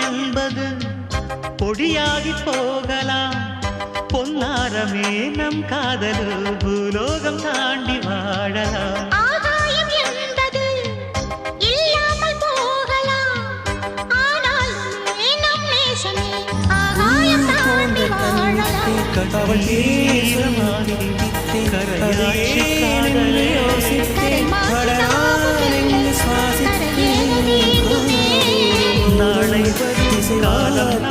என்பது பொடியாகி போகலாம். பொன்னாரமே நம் காதலு பூலோகம் தாண்டி வாழலாம். ஆகாயம் என்பது இல்லாமல் போகலாம். ஆனால் நம் நேசமே ஆகாயம் தாண்டி வாழலாம். அவள் ஈரமாகி கரையாட்சி காதலை நாளை காலம்